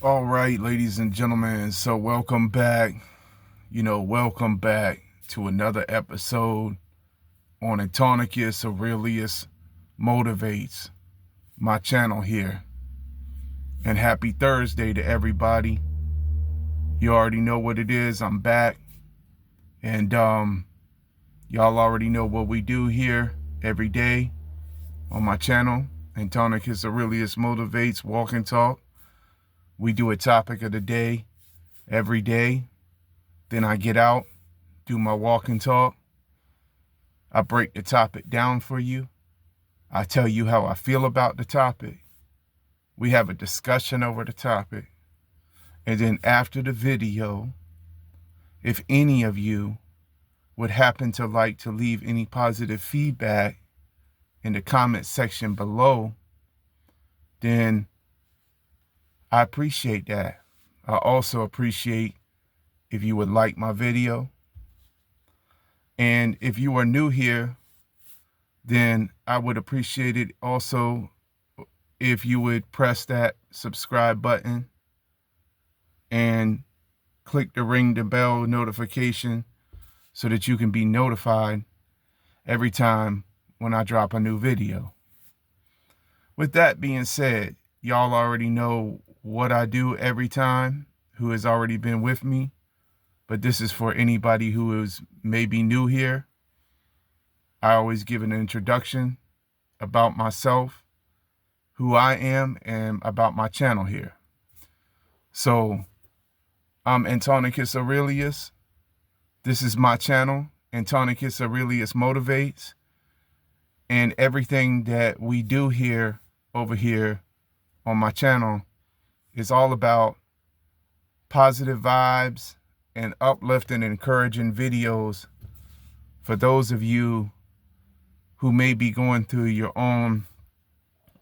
All right, ladies and gentlemen. So welcome back. Welcome back to another episode on Antonicus Aurelius Motivates, my channel here. And happy Thursday to everybody. You already know what it is. I'm back. And y'all already know what we do here every day on my channel. Antonicus Aurelius Motivates Walk and Talk. We do a topic of the day every day. Then I get out, do my walk and talk. I break the topic down for you. I tell you how I feel about the topic. We have a discussion over the topic. And then after the video, if any of you would happen to like to leave any positive feedback in the comment section below, then I appreciate that. I also appreciate if you would like my video. And if you are new here, then I would appreciate it also if you would press that subscribe button and click the ring the bell notification so that you can be notified every time when I drop a new video. With that being said, y'all already know what I do every time, who has already been with me, but this is for anybody who is maybe new here. I always give an introduction about myself, who I am, and about my channel here. So I'm Antonicus Aurelius. This is my channel, Antonicus Aurelius Motivates. And everything that we do here, over here on my channel, is all about positive vibes and uplifting and encouraging videos for those of you who may be going through your own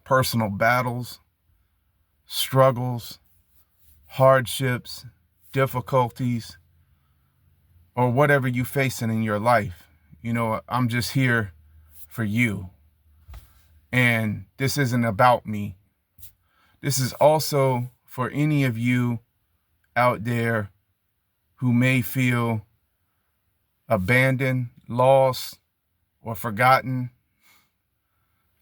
personal battles, struggles, hardships, difficulties, or whatever you're facing in your life. I'm just here for you. And this isn't about me. This is also for any of you out there who may feel abandoned, lost, or forgotten.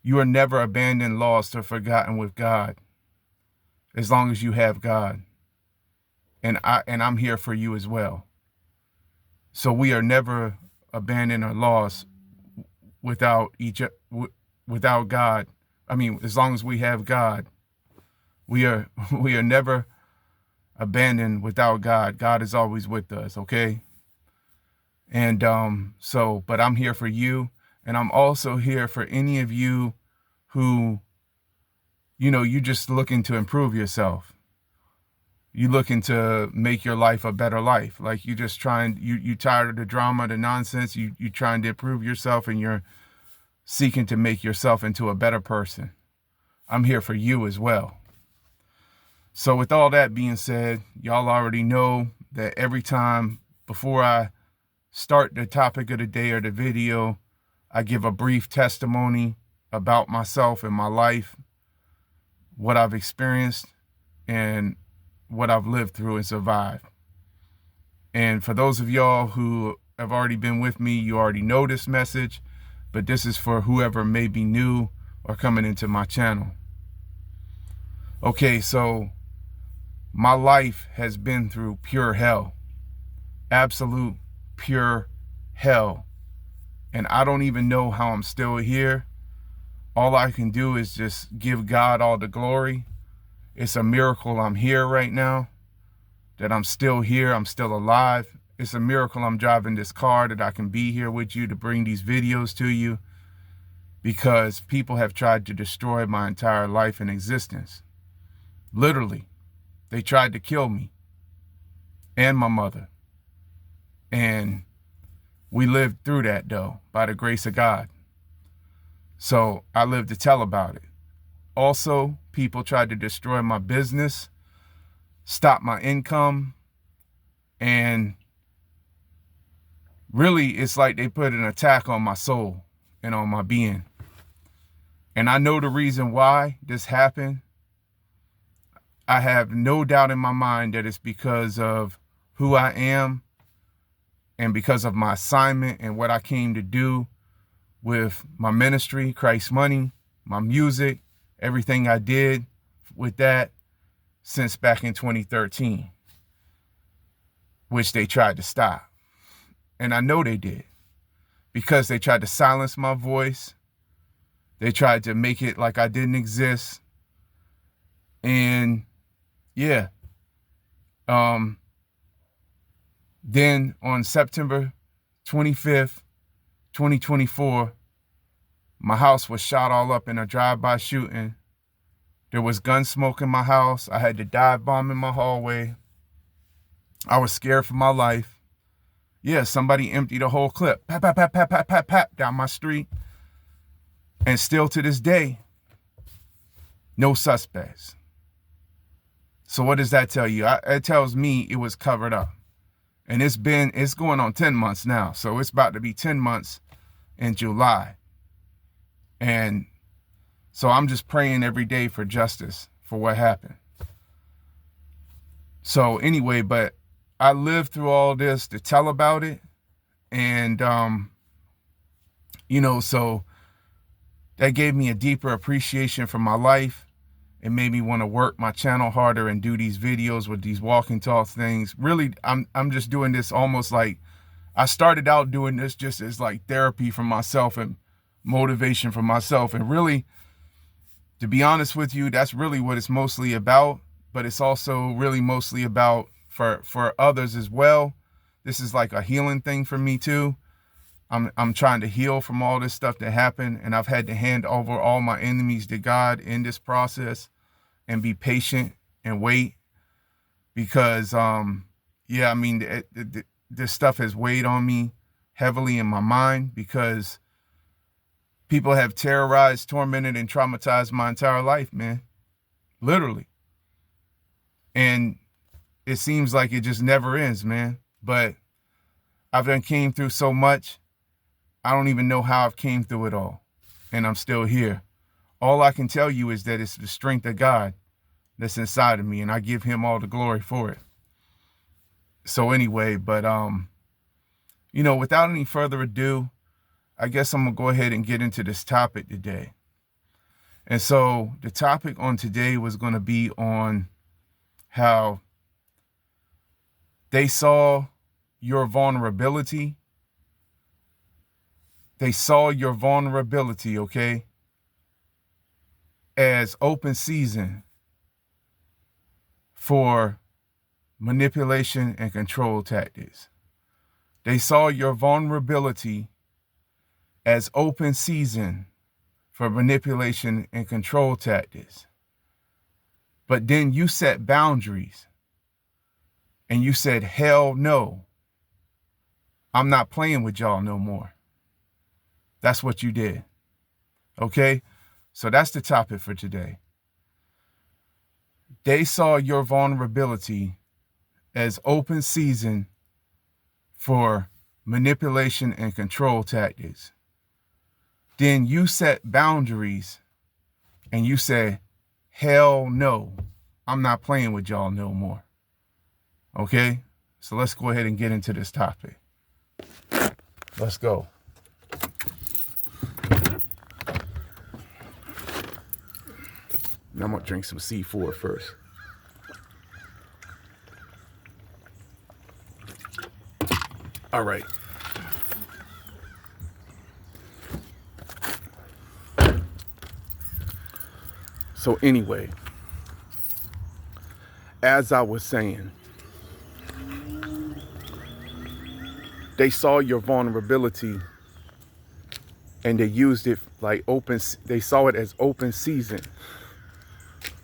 You are never abandoned, lost, or forgotten with God, as long as you have God. And I'm here for you as well. So we are never abandoned or lost without God. As long as we have God, we are never abandoned without God. God is always with us, okay? And but I'm here for you, and I'm also here for any of you who, you're just looking to improve yourself. You're looking to make your life a better life. Like you just you tired of the drama, the nonsense. You trying to improve yourself, and you're seeking to make yourself into a better person. I'm here for you as well. So with all that being said, y'all already know that every time before I start the topic of the day or the video, I give a brief testimony about myself and my life, what I've experienced, and what I've lived through and survived. And for those of y'all who have already been with me, you already know this message, but this is for whoever may be new or coming into my channel. Okay, so my life has been through pure hell, absolute pure hell. And I don't even know how I'm still here. All I can do is just give God all the glory. It's a miracle I'm here right now, that I'm still here, I'm still alive. It's a miracle I'm driving this car, that I can be here with you to bring these videos to you, because people have tried to destroy my entire life and existence. Literally, they tried to kill me and my mother. And we lived through that, though, by the grace of God. So I live to tell about it. Also, people tried to destroy my business, stop my income, and really, it's like they put an attack on my soul and on my being. And I know the reason why this happened. I have no doubt in my mind that it's because of who I am and because of my assignment and what I came to do with my ministry, Christ Money, my music, everything I did with that since back in 2013, which they tried to stop. And I know they did, because they tried to silence my voice. They tried to make it like I didn't exist. And yeah, then on September 25th, 2024, my house was shot all up in a drive-by shooting. There was gun smoke in my house. I had to dive bomb in my hallway. I was scared for my life. Yeah, somebody emptied a whole clip. Pap, pap, pap, pap, pap, pap, pap, down my street. And still to this day, no suspects. So what does that tell you? It tells me it was covered up. And it's going on 10 months now. So it's about to be 10 months in July. And so I'm just praying every day for justice for what happened. So anyway, but I lived through all this to tell about it. And, so that gave me a deeper appreciation for my life. It made me want to work my channel harder and do these videos with these walk and talk things. Really, I'm just doing this almost like, I started out doing this just as like therapy for myself and motivation for myself. And really, to be honest with you, that's really what it's mostly about. But it's also really mostly about for others as well. This is like a healing thing for me too. I'm trying to heal from all this stuff that happened, and I've had to hand over all my enemies to God in this process and be patient and wait, because this stuff has weighed on me heavily in my mind, because people have terrorized, tormented, and traumatized my entire life, man. Literally. And it seems like it just never ends, man. But I've done came through so much. I don't even know how I've came through it all, and I'm still here. All I can tell you is that it's the strength of God that's inside of me, and I give him all the glory for it. So anyway, but, without any further ado, I guess I'm going to go ahead and get into this topic today. And so the topic on today was going to be on how they saw your vulnerability. They saw your vulnerability, okay, as open season for manipulation and control tactics. They saw your vulnerability as open season for manipulation and control tactics. But then you set boundaries and you said, hell no, I'm not playing with y'all no more. That's what you did. Okay? So that's the topic for today. They saw your vulnerability as open season for manipulation and control tactics. Then you set boundaries and you said, hell no, I'm not playing with y'all no more. Okay? So let's go ahead and get into this topic. Let's go. I'm going to drink some C4 first. All right. So anyway, as I was saying, they saw your vulnerability and they used it like they saw it as open season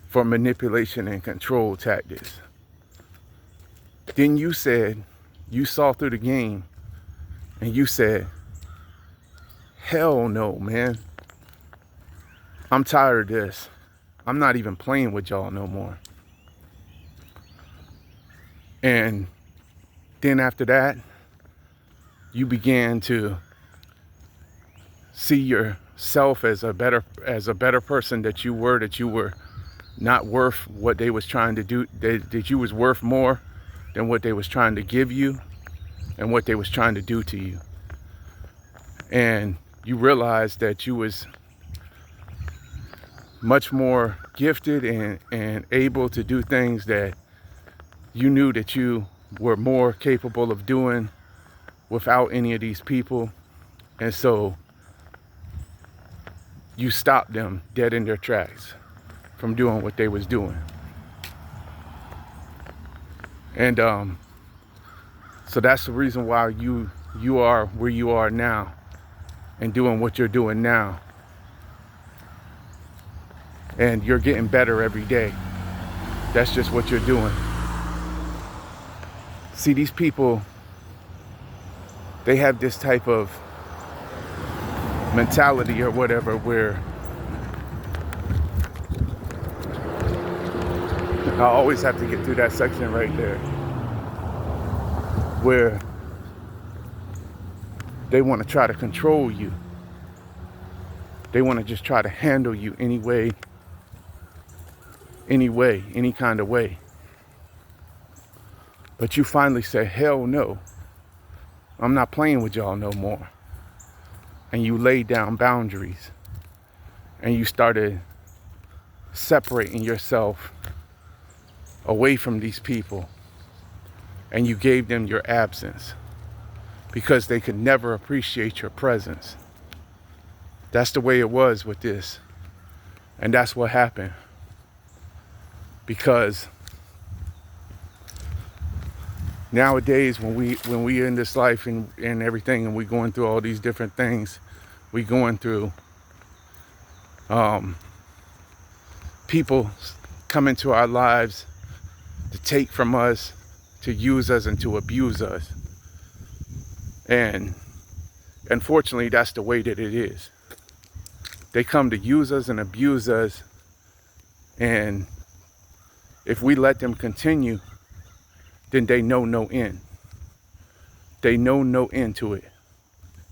for manipulation and control tactics. Then you said, you saw through the game and you said, hell no, man. I'm tired of this. I'm not even playing with y'all no more. And then after that, you began to see yourself as a better person that you were not worth what they was trying to do, that you was worth more than what they was trying to give you and what they was trying to do to you. And you realized that you was much more gifted and able to do things that you knew that you were more capable of doing without any of these people. And so you stopped them dead in their tracks from doing what they was doing. And so that's the reason why you are where you are now and doing what you're doing now. And you're getting better every day. That's just what you're doing. See, these people, they have this type of mentality or whatever where I always have to get through that section right there, where they want to try to control you. They want to just try to handle you any kind of way. But you finally say, hell no, I'm not playing with y'all no more. And you laid down boundaries and you started separating yourself away from these people, and you gave them your absence because they could never appreciate your presence. That's the way it was with this. And that's what happened. Because nowadays when we in this life and everything, and we going through all these different things, we going through people come into our lives to take from us, to use us, and to abuse us. And unfortunately, that's the way that it is. They come to use us and abuse us, and if we let them continue, then they know no end. They know no end to it.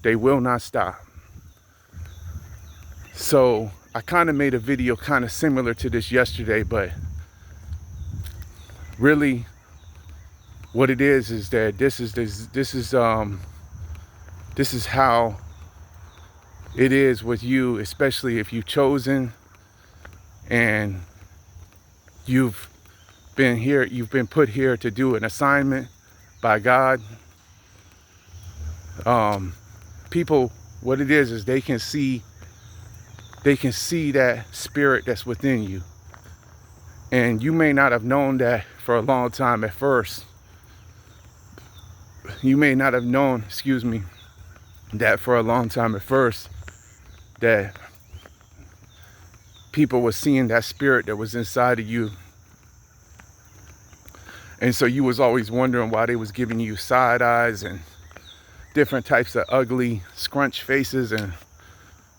They will not stop. So I kind of made a video kind of similar to this yesterday, but really what it is that this is how it is with you, especially if you've chosen and you've been put here to do an assignment by God. People, what it is they can see that spirit that's within you. And you may not have known that for a long time at first. You may not have known, that for a long time at first, that people were seeing that spirit that was inside of you. And so you was always wondering why they was giving you side eyes and different types of ugly scrunch faces, and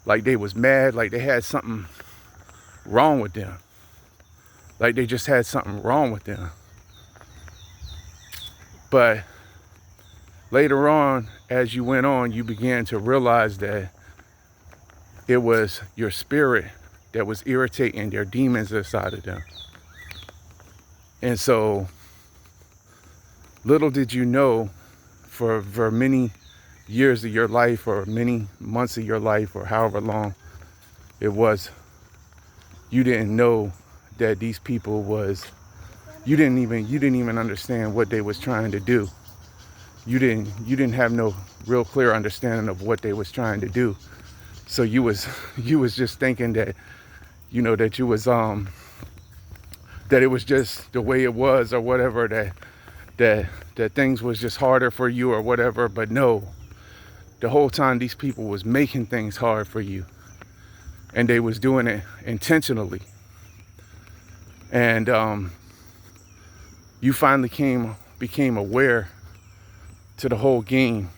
like they was mad, like they had something wrong with them. Like they just had something wrong with them. But later on, as you went on, you began to realize that it was your spirit that was irritating their demons inside of them. And so little did you know, for many years of your life, or many months of your life, or however long it was, you didn't know that these people you didn't even understand what they was trying to do. You didn't have no real clear understanding of what they was trying to do. So you was just thinking that, that you was that it was just the way it was, or whatever, that things was just harder for you or whatever. But no, the whole time these people was making things hard for you, and they was doing it intentionally. And you finally became aware to the whole game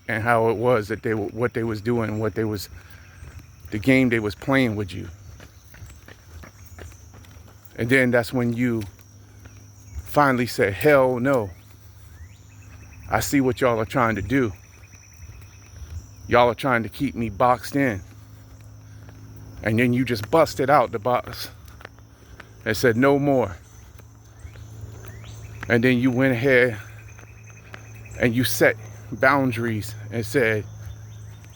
and how it was that what they was doing, the game they was playing with you. And then that's when you finally said, hell no. I see what y'all are trying to do. Y'all are trying to keep me boxed in. And then you just busted out the box. and said no more. And then you went ahead and you set boundaries and said,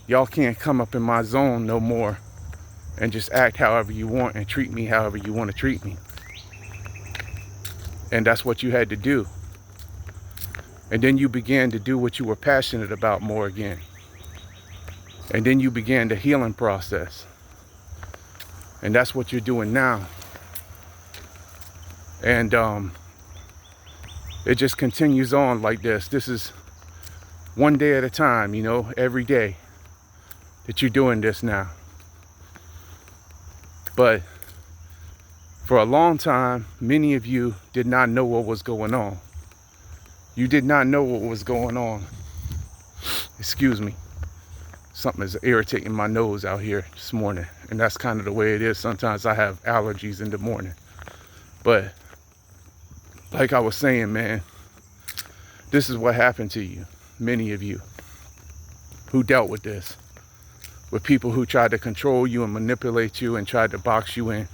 y'all can't come up in my zone no more and just act however you want and treat me however you want to treat me. And that's what you had to do. And then you began to do what you were passionate about more again. And then you began the healing process. And that's what you're doing now. And it just continues on like this. This is one day at a time, you know, every day that you're doing this now. But for a long time, many of you did not know what was going on. You did not know what was going on. Excuse me. Something is irritating my nose out here this morning. And that's kind of the way it is. Sometimes I have allergies in the morning. But like I was saying, man, this is what happened to you. Many of you who dealt with this. With people who tried to control you and manipulate you and tried to box you in.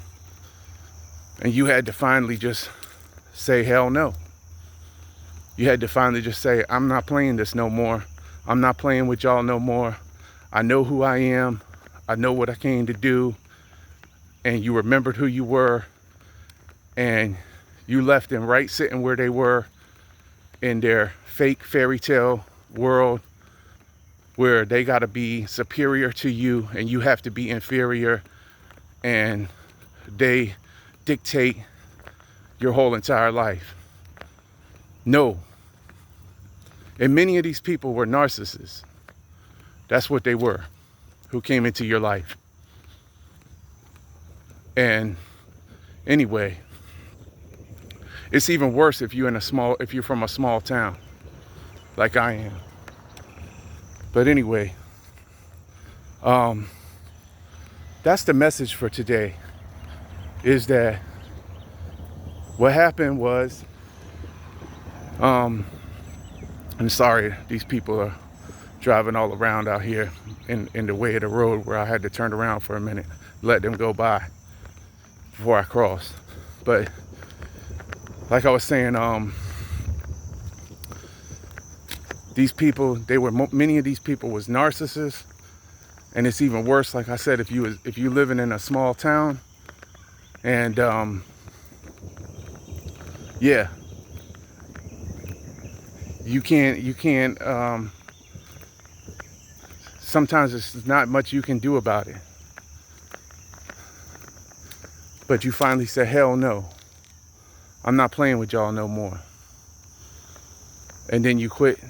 And you had to finally just say, hell no. You had to finally just say, I'm not playing this no more. I'm not playing with y'all no more. I know who I am. I know what I came to do. And you remembered who you were. And you left them right sitting where they were in their fake fairy tale world where they got to be superior to you and you have to be inferior. And they dictate your whole entire life. No. And many of these people were narcissists. That's what they were, who came into your life. And anyway, it's even worse if you're from a small town, like I am. But anyway, that's the message for today. Is that what happened was, I'm sorry, these people are driving all around out here in the way of the road where I had to turn around for a minute, let them go by before I crossed. But like I was saying, these people, many of these people was narcissists. And it's even worse, like I said, if you living in a small town. And yeah, you can't sometimes there's not much you can do about it. But you finally said, hell no, I'm not playing with y'all no more. And then you quit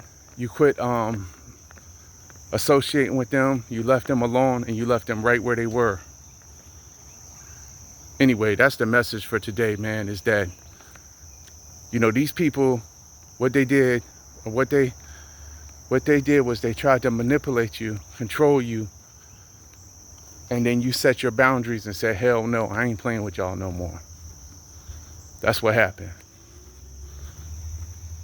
associating with them. You left them alone and you left them right where they were. Anyway, that's the message for today, man, is that, you know, these people, what they did was they tried to manipulate you, control you, and then you set your boundaries and said, hell no, I ain't playing with y'all no more. That's what happened.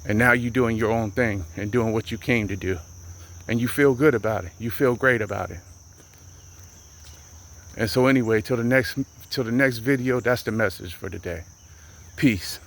And now you're doing your own thing and doing what you came to do. And you feel good about it. You feel great about it. And so anyway, till the next video, that's the message for today. Peace.